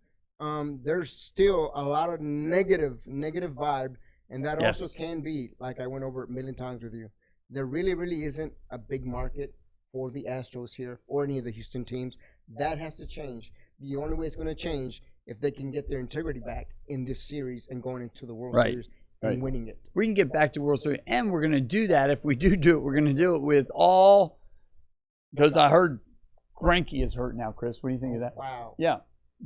there's still a lot of negative vibe, and that also can be, like I went over it a million times with you, there really isn't a big market for the Astros here or any of the Houston teams. That has to change. The only way it's going to change if they can get their integrity back in this series and going into the World Series and winning it. We can get back to World Series, and we're going to do that. If we do it, we're going to do it with all, because I heard Greinke is hurt now, Chris. What do you think of that? Wow. Yeah.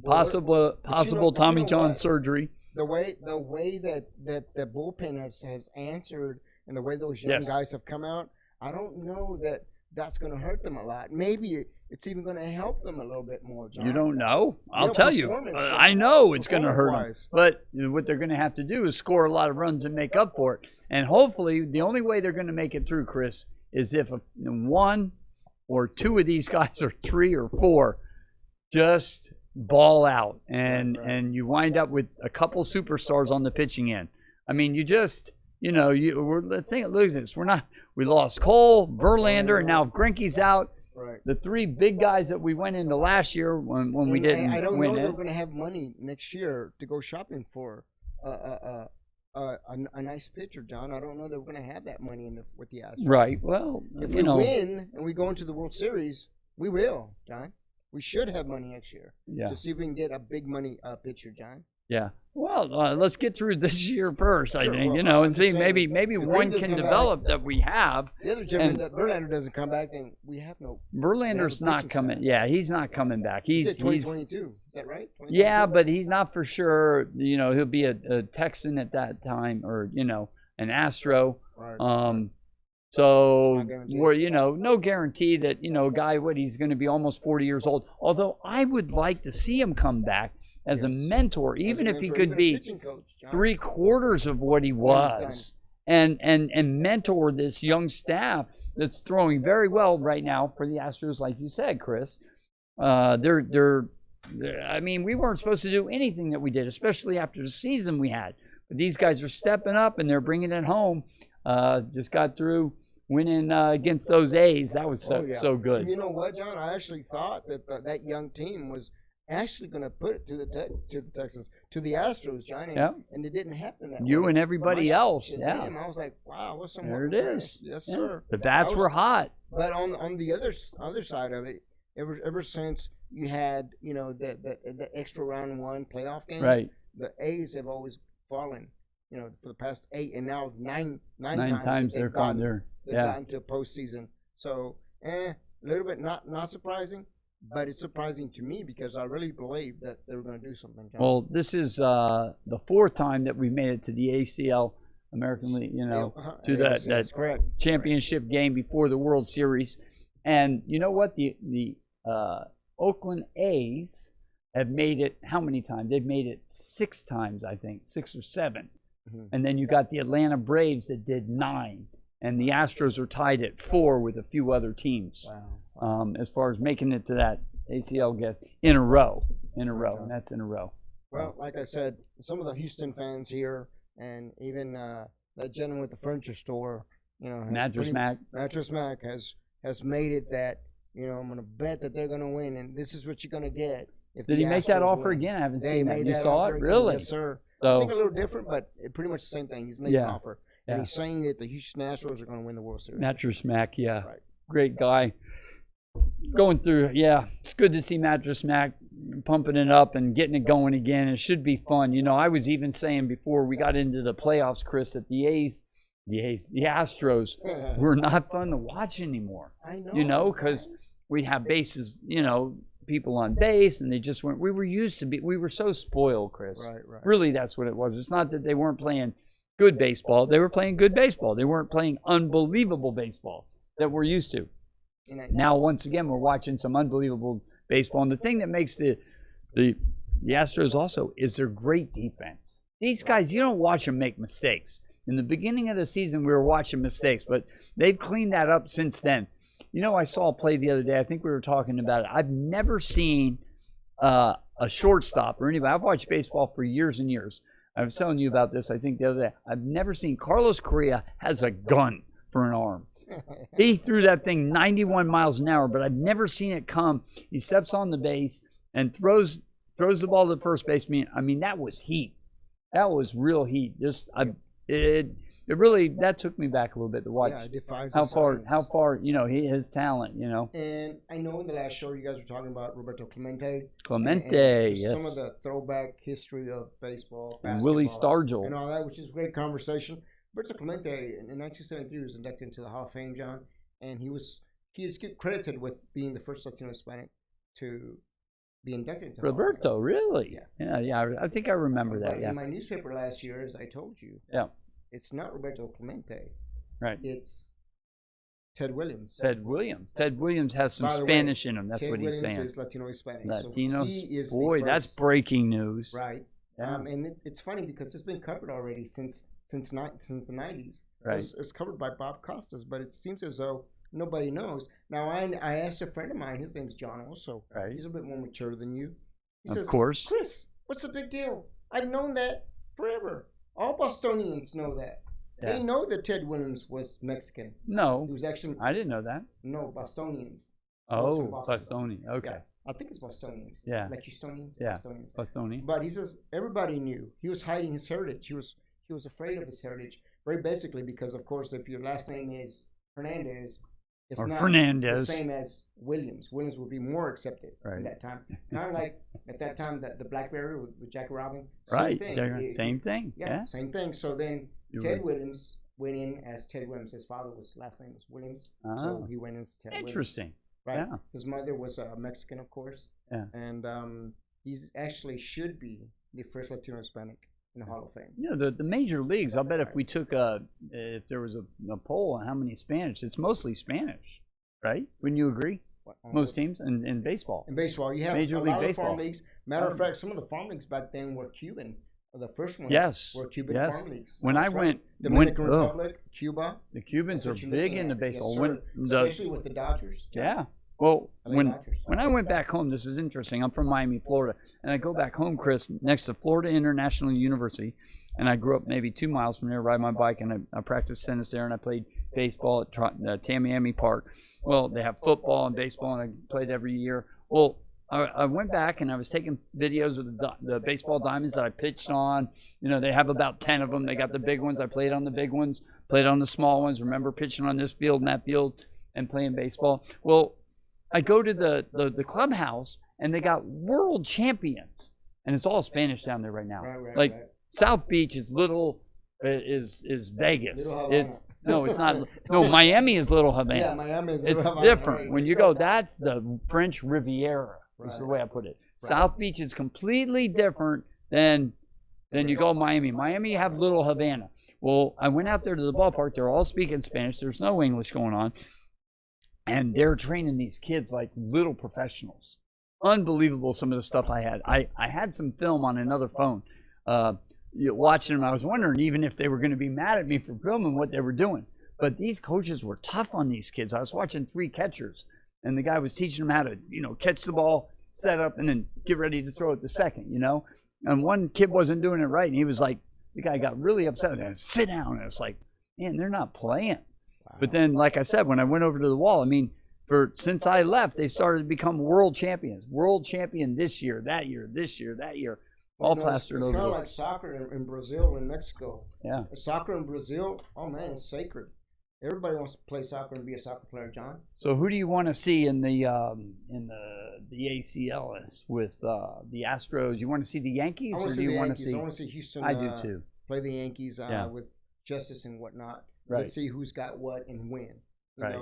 Possible Tommy John surgery. The way that the bullpen has answered and the way those young guys have come out, I don't know that that's going to hurt them a lot. Maybe it's even going to help them a little bit more, John. You don't know. I'll know, tell you. performance, I know it's going to hurt them. performance-wise. But what they're going to have to do is score a lot of runs and make up for it. And hopefully, the only way they're going to make it through, Chris, is if one or two of these guys, or three or four, just ball out, and you wind up with a couple superstars on the pitching end. I mean, you just, we're the thing at losing. We lost Cole, Verlander, and now if Greinke's out. Right. The three big guys that we went into last year when we didn't I don't win know it. they're going to have money next year to go shopping for a nice pitcher, John. I don't know that we're going to have that money with the Astros. Right. Well, if we win and we go into the World Series, we will, John. We should have money next year. Yeah. To see if we can get a big money pitcher, John. Yeah. Well, let's get through this year first, I Sure, think, well, and see maybe if one Green can doesn't come develop that we have. The other gentleman, that Verlander doesn't come back, then we have no. Verlander's not coming. Yeah, he's not coming back. He said 2022. Is that right? Yeah, but he's not for sure. He'll be a Texan at that time, or an Astro. Right. So we're no guarantee that a guy he's going to be almost 40 years old. Although I would like to see him come back as a mentor, even if he could be three-quarters of what he was, and mentor this young staff that's throwing very well right now for the Astros, like you said, Chris. They're I mean, we weren't supposed to do anything that we did, especially after the season we had. But these guys are stepping up and they're bringing it home. Just got through winning against those A's. That was so good. And you know what, John? I actually thought that that young team was actually going to put it to the Texans, to the Astros, John. And it didn't happen that way. You and everybody else. Yeah. I was like, wow, what's some there it is. Yes, sir. The bats were hot. But on the other side of it, ever since you had the extra round one playoff game, right? The A's have always fallen. For the past 8 and now nine times they've gotten there. They've gotten to a postseason. So, a little bit not surprising, but it's surprising to me because I really believe that they were going to do something. John. Well, this is the fourth time that we've made it to the ACL American League, to that championship game before the World Series. And you know what? The Oakland A's have made it how many times? They've made it 6 times, I think, 6 or 7. And then you got the Atlanta Braves that did 9, and the Astros are tied at 4 with a few other teams. Wow. As far as making it to that ACL guess in a row, and that's in a row. Well, like I said, some of the Houston fans here, and even that gentleman with the furniture store, Mattress Mac has made it that I'm going to bet that they're going to win, and this is what you're going to get. Did he make that offer again? I haven't seen that. You saw it? Really? Yes, sir. So, I think a little different, but pretty much the same thing. He's making an offer. And he's saying that the Houston Astros are going to win the World Series. Mattress Mac, yeah. Right. Great guy. Going through, it's good to see Mattress Mac pumping it up and getting it going again. It should be fun. I was even saying before we got into the playoffs, Chris, that the Astros were not fun to watch anymore. I know. Because we have bases, people on base, and they just weren't. We were so spoiled, Chris. Right. Really, that's what it was. It's not that they weren't playing good baseball. They were playing good baseball. They weren't playing unbelievable baseball that we're used to. Now, once again, we're watching some unbelievable baseball. And the thing that makes the Astros also is their great defense. These guys, you don't watch them make mistakes. In the beginning of the season, we were watching mistakes, but they've cleaned that up since then. I saw a play the other day. I think we were talking about it. I've never seen a shortstop or anybody. I've watched baseball for years and years. I was telling you about this, I think, the other day. I've never seen Carlos Correa has a gun for an arm. He threw that thing 91 miles an hour, but I've never seen it come. He steps on the base and throws the ball to the first baseman. I mean, that was heat. That was real heat. It really, that took me back a little bit to watch how far his talent, And I know in the last show you guys were talking about Roberto Clemente. Yes. Some of the throwback history of baseball, and Willie Stargell. And all that, which is a great conversation. Roberto Clemente in 1973 was inducted into the Hall of Fame, John. And he is credited with being the first Latino Hispanic to be inducted into Roberto, Hall of Fame. really? Yeah. I think I remember that, In my newspaper last year, as I told you. Yeah. It's not Roberto Clemente. Right. It's Ted Williams. Ted Williams. Ted Williams has some By the way, Spanish in him. That's Ted what he's Williams saying. is Latino Hispanic. Latino. So he is boy, the that's first. breaking news. Right. Yeah. And it's funny because it's been covered already since the 90s. Right. It's covered by Bob Costas, but it seems as though nobody knows. Now, I asked a friend of mine, his name's John also. Right. He's a bit more mature than you. He Of says, course. Chris, what's the big deal? I've known that forever. All Bostonians know that. Yeah. They know that Ted Williams was Mexican. No, He was actually, I didn't know that. no, Bostonians. Oh, from Boston. Bostonian. Okay. Yeah, I think it's Bostonians. Yeah. Like Houstonians? Yeah. Bostonians. Bostonian. But he says everybody knew he was hiding his heritage. He was afraid of his heritage, very basically because, of course, if your last name is Hernandez, it's Or not Fernandez. the same as Williams. Williams would be more accepted Right. at that time. Kind of like at that time that the Blackberry with Jackie Robinson. Same Right. thing. Same thing. Yeah, Yeah. same thing. So then You're Ted right. Williams went in as Ted Williams. His last name was Williams, Ah. so he went in as Ted Williams. Interesting. Right. Yeah. His mother was Mexican, of course. Yeah. And he's actually should be the first Latino Hispanic in the Hall of Fame. You know, the major leagues, I'll bet if we took if there was a poll on how many Spanish, it's mostly Spanish, right? Wouldn't you agree? Most teams in baseball. In baseball, you have Major a League lot of Baseball. farm leagues. Matter of fact, some of the farm leagues back then were Cuban. The first ones Yes. were Cuban Yes. farm leagues. When That's I right. went, Dominican when, oh, Republic, Cuba. the Cubans are That's what you're big looking into at. baseball. Yes, When sir. the, Especially with the Dodgers. yeah. Well, LA when Dodgers. I went back home, this is interesting. I'm from Miami, Florida, and I go back home, Chris, next to Florida International University, and I grew up maybe 2 miles from there, ride my bike, and I practiced tennis there, and I played baseball at Tamiami Park. Well, they have football and baseball, and I played every year. Well, I went back and I was taking videos of the baseball diamonds that I pitched on. You know, they have about 10 of them. They got the big ones. I played on the big ones, played on the small ones. Remember pitching on this field and that field and playing baseball. Well, I go to the clubhouse and they got world champions, and it's all Spanish down there right now. Right. South Beach is is Vegas. Little Havana. No, it's not. No, Miami is Little Havana. Yeah, Miami is It's Little Havana, different. right. When you go, that's the French Riviera. Is the Right. way I put it. South Beach is completely different than you go to Miami. Miami, you have Little Havana. Well, I went out there to the ballpark. They're all speaking Spanish. There's no English going on. And they're training these kids like little professionals. Unbelievable, some of the stuff I had. I had some film on another phone. Watching them, I was wondering even if they were going to be mad at me for filming what they were doing. But these coaches were tough on these kids. I was watching 3 catchers, and the guy was teaching them how to, catch the ball, set up, and then get ready to throw it the second, And one kid wasn't doing it right, and he was like, the guy got really upset and sit down. And it's like, man, they're not playing. Wow. But then, like I said, when I went over to the wall, since I left, they started to become world champions. World champion this year, that year, this year, that year. All plastered over. It's kind of like soccer in Brazil and Mexico. Yeah. Soccer in Brazil, oh man, it's sacred. Everybody wants to play soccer and be a soccer player, John. So who do you want to see in the ACLS with the Astros? You want to see the Yankees, I want or to do see you the want Yankees. to see? I want to see Houston. I do too. Play the Yankees with justice and whatnot. Right. Let's see who's got what and when. Right.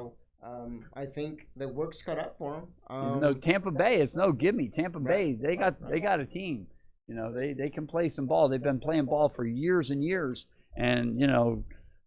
I think the work's cut up for them. Even though Tampa Bay, it's no gimme. Tampa Bay, they got a team. They can play some ball. They've been playing ball for years and years, and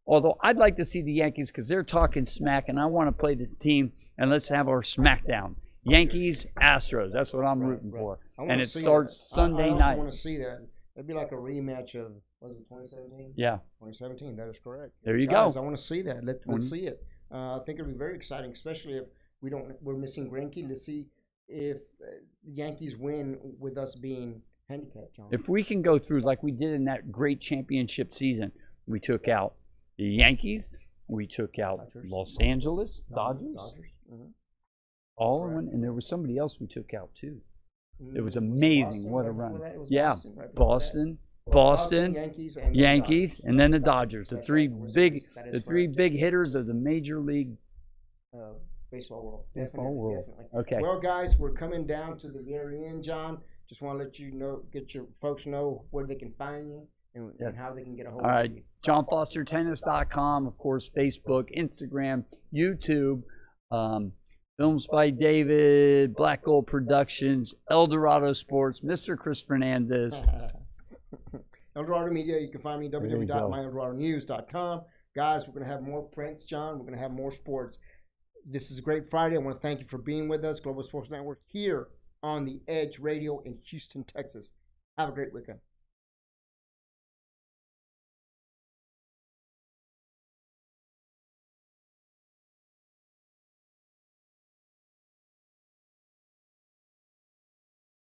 although I'd like to see the Yankees because they're talking smack, and I want to play the team, and let's have our smackdown. Yankees, Astros. That's what I'm rooting for. And it starts Sunday night. I want to see that. It'd be like a rematch of, was it 2017? Yeah. 2017, that is correct. There you Guys, go. I want to see that. Let's see it. I think it'll be very exciting, especially if we're missing Greinke. Let's see if the Yankees win with us being handicapped, John. If we can go through like we did in that great championship season, we took out the Yankees, we took out Los Angeles Dodgers. Mm-hmm. All in one, and there was somebody else we took out too. It was amazing. Boston, what a right run! before that? It was Yeah, Boston, Yankees, and then the Dodgers. The three big hitters of the Major League Baseball world. Definitely. Okay. Well, guys, we're coming down to the very end, John. Just want to let you know, get your folks know where they can find you and how they can get a hold of you. JohnFosterTennis.com, of course, Facebook, Instagram, YouTube, Films by David, Black Gold Productions, Eldorado Sports, Mr. Chris Fernandez. Eldorado Media, you can find me www.myeldoradonews.com. Guys, we're going to have more prints, John. We're going to have more sports. This is a great Friday. I want to thank you for being with us. Global Sports Network here on the Edge Radio in Houston, Texas. Have a great weekend.